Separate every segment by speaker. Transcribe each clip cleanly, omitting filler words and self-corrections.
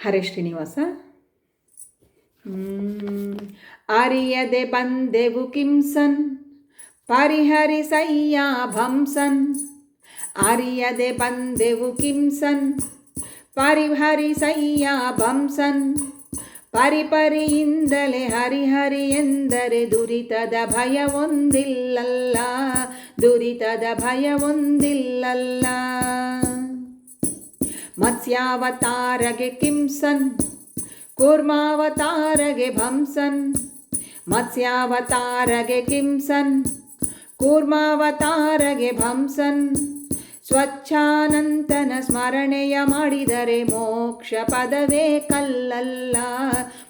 Speaker 1: ಹರೇ ಶ್ರೀನಿವಾಸ. ಅರಿಯದೆ ಬಂದೆವು ಕಿಂಸನ್ ಪರಿಹರಿಸಯ್ಯ ಭಂಸನ್. ಅರಿಯದೆ ಬಂದೆವು ಕಿಂಸನ್ ಪರಿಹರಿಸಯ್ಯ ಭಂಸನ್. ಪರಿಪರಿಯಿಂದಲೇ ಹರಿಹರಿ ಎಂದರೆ ದುರಿತದ ಭಯವೊಂದಿಲ್ಲಲ್ಲ, ದುರಿತದ ಭಯವೊಂದಿಲ್ಲಲ್ಲ. ಮತ್ಸ್ಯಾವತಾರಗೆ ಕಿಂಸನ್ ಕೂರ್ಮಾವತಾರಗೆ ಭಂಸನ್. ಮತ್ಸ್ಯಾವತಾರಗೆ ಕಿಂಸನ್ ಕೂರ್ಮಾವತಾರಗೆ ಭಂಸನ್. ಸ್ವಚ್ಛಾನಂತನ ಸ್ಮರಣೆಯ ಮಾಡಿದರೆ ಮೋಕ್ಷ ಪದವೇ ಕಲ್ಲಲ್ಲ,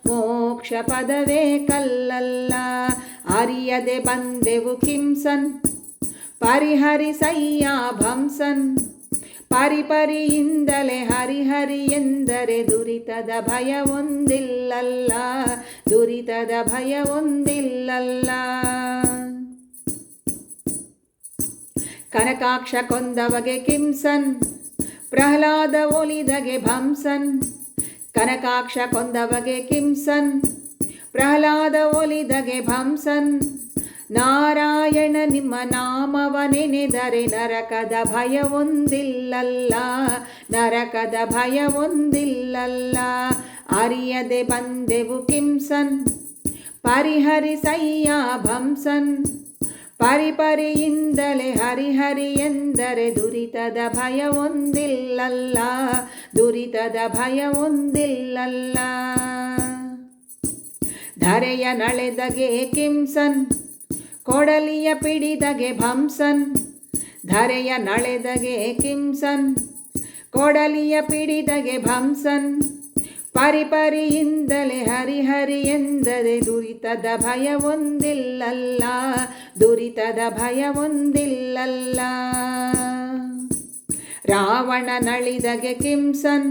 Speaker 1: ಮೋಕ್ಷ ಪದವೇ ಕಲ್ಲಲ್ಲ. ಅರಿಯದೆ ಬಂದೆವು ಕಿಂಸನ್ ಪರಿಹರಿಸಯ್ಯ ಭಂಸನ್. ಪರಿಪರಿಯಿಂದಲೇ ಹರಿಹರಿ ಎಂದರೆ ದುರಿತದ ಭಯವೊಂದಿಲ್ಲಲ್ಲ, ದುರಿತದ ಭಯವೊಂದಿಲ್ಲಲ್ಲ. ಕನಕಾಕ್ಷ ಕೊಂದವಗೆ ಕಿಂಸನ್ ಪ್ರಹ್ಲಾದ ಒಲಿದಗೆ ಭಂಸನ್. ಕನಕಾಕ್ಷ ಕೊಂದವಗೆ ಕಿಂಸನ್ ಪ್ರಹ್ಲಾದ ಒಲಿದಗೆ ಭಂಸನ್. ನಾರಾಯಣ ನಿಮ್ಮ ನಾಮವ ನೆನೆದರೆ ನರಕದ ಭಯವೊಂದಿಲ್ಲಲ್ಲ, ನರಕದ ಭಯವೊಂದಿಲ್ಲಲ್ಲ. ಅರಿಯದೆ ಬಂದೆವು ಕಿಂಸನ್ ಪರಿಹರಿಸಯ್ಯ ಭಂಸನ್. ಪರಿಪರಿಯಿಂದಲೇ ಹರಿಹರಿ ಎಂದರೆ ದುರಿತದ ಭಯವೊಂದಿಲ್ಲಲ್ಲ, ದುರಿತದ ಭಯವೊಂದಿಲ್ಲಲ್ಲ. ಧರೆಯ ನಳೆದಗೆ ಕಿಂಸನ್ ಕೊಡಲಿಯ ಪಿಡಿದಗೆ ಭಂಸನ್. ಧರೆಯ ನಳೆದಗೆ ಕಿಂಸನ್ ಕೊಡಲಿಯ ಪಿಡಿದಗೆ ಭಂಸನ್. ಪರಿಪರಿಯಿಂದಲೇ ಹರಿಹರಿ ಎಂದರೆ ದುರಿತದ ಭಯವೊಂದಿಲ್ಲಲ್ಲ, ದುರಿತದ ಭಯವೊಂದಿಲ್ಲಲ್ಲ. ರಾವಣ ನಳಿದಗೆ ಕಿಂಸನ್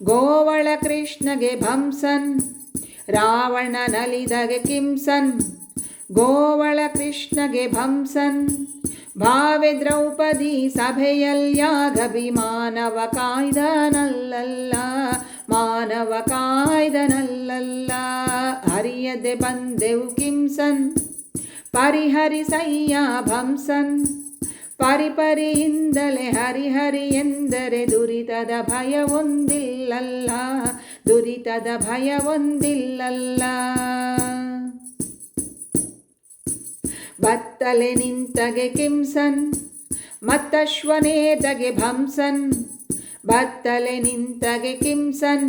Speaker 1: ಗೋವಳ ಕೃಷ್ಣಗೆ ಭಂಸನ್. ರಾವಣ ನಲಿದಗೆ ಕಿಂಸನ್ ಗೋವಳ ಕೃಷ್ಣಗೆ ಭಂಸನ್. ಭಾವೆ ದ್ರೌಪದಿ ಸಭೆಯಲ್ಯಾಗಭಿ ಮಾನವ ಕಾಯ್ದನಲ್ಲಲ್ಲ, ಮಾನವ ಕಾಯ್ದನಲ್ಲಲ್ಲ. ಅರಿಯದೆ ಬಂದೆವು ಕಿಂಸನ್ ಪರಿಹರಿಸಯ್ಯ ಭಂಸನ್. ಪರಿಪರಿಯಿಂದಲೇ ಹರಿಹರಿ ಎಂದರೆ ದುರಿತದ ಭಯವೊಂದಿಲ್ಲಲ್ಲ, ದುರಿತದ ಭಯವೊಂದಿಲ್ಲಲ್ಲ. ಬತ್ತಲೆ ನಿಂತಗೆ ಕಿಂಸನ್ ಮತ್ತಶ್ವನೇತಗೆ ಭಂಸನ್. ಬತ್ತಲೆ ನಿಂತಗೆ ಕಿಂಸನ್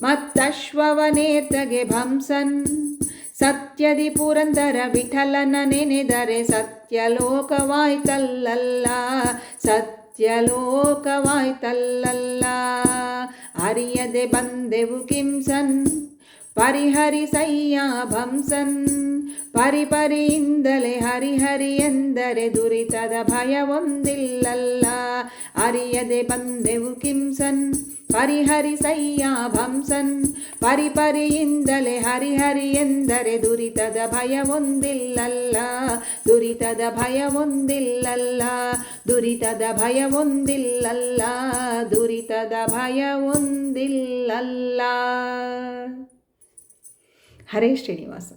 Speaker 1: ಮತ್ತಶ್ವವನೇತಗೆ ಭಂಸನ್. ಸತ್ಯದಿ ಪುರಂದರ ವಿಠಲನ ನೆನೆದರೆ ಸತ್ಯಲೋಕವಾಯ್ತಲ್ಲಲ್ಲ, ಸತ್ಯಲೋಕವಾಯ್ತಲ್ಲಲ್ಲ. ಅರಿಯದೆ ಬಂದೆವು ಕಿಂಸನ್ ಪರಿಹರಿಸಯ್ಯ ಭಂಸನ್. ಪರಿಪರಿಯಿಂದಲೇ ಹರಿಹರಿ ಎಂದರೆ ದುರಿತದ ಭಯವೊಂದಿಲ್ಲಲ್ಲ. ಅರಿಯದೆ ಬಂದೆವು ಕಿಂಸನ್ ಪರಿಹರಿಸಯ್ಯ ಭಂಸನ್. ಪರಿಪರಿಯಿಂದಲೇ ಹರಿಹರಿ ಎಂದರೆ ದುರಿತದ ಭಯವೊಂದಿಲ್ಲಲ್ಲ, ದುರಿತದ ಭಯವೊಂದಿಲ್ಲಲ್ಲ, ದುರಿತದ ಭಯವೊಂದಿಲ್ಲಲ್ಲ, ದುರಿತದ ಭಯವೊಂದಿಲ್ಲಲ್ಲ. ಹರೇ ಶ್ರೀನಿವಾಸ.